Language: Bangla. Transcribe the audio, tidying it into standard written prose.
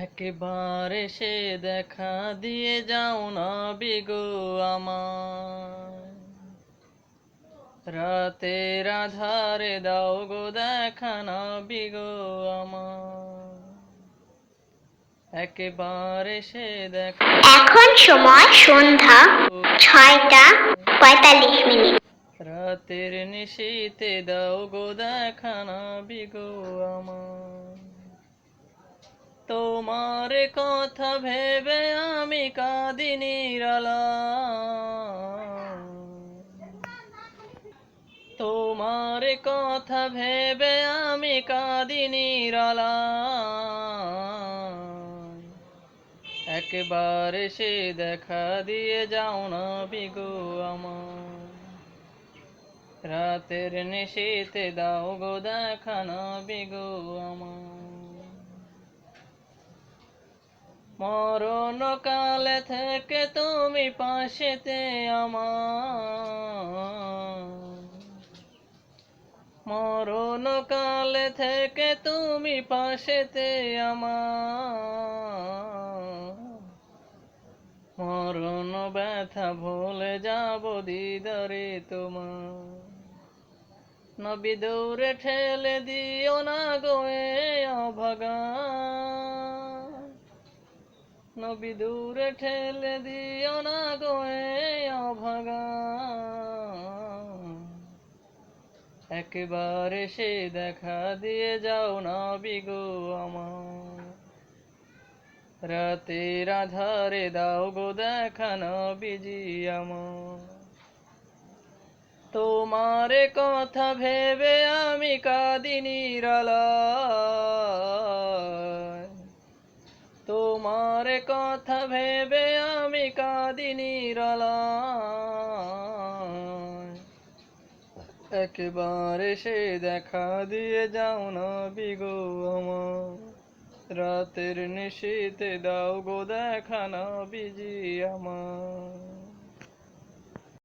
একবার এসে দেখা দিয়ে যাও নবী গো আমার, রাতের আধারে দাও গো দেখা নবী গো আমার, একবার এসে দেখা। এখন সময় সন্ধ্যা 6টা 45 মিনিট। রাতের নিশীতে দাও গো দেখা নবী গো আমার, তোমার কথা ভেবে আমি কাঁদি নিরালায়, তোমার কথা ভেবে আমি কাঁদি নিরালায়, একবার এসে দেখা দিয়ে যাও নবী গো আমার, রাতের নিশীতে দাও গো দেখা নবী গো আমার, মরণ কালে থেকে তুমি পাশেতে আমার, মরণ কালে থেকে তুমি পাশেতে আমার, মরণ ব্যথা ভুলে যাব দিদারে তোমার, নবী দৌড়ে ঠেলে দিও না গো এ অভাগা, নবী দূরে ঠেলে দিও না গো এ অভাগা, একবার এসে দেখা দিয়ে যাও নবী গো আমার, রাতের আধারে দাও গো দেখা নবীজি আমার, তোমার কথা ভেবে আমি কাঁদি নিরালায়, তোমার কথা ভেবে আমি কাঁদি নিরালায়, একবার এসে দেখা দিয়ে যাও নবী গো আমার, রাতের নিশীতে দাও গো দেখা নবীজি আমার।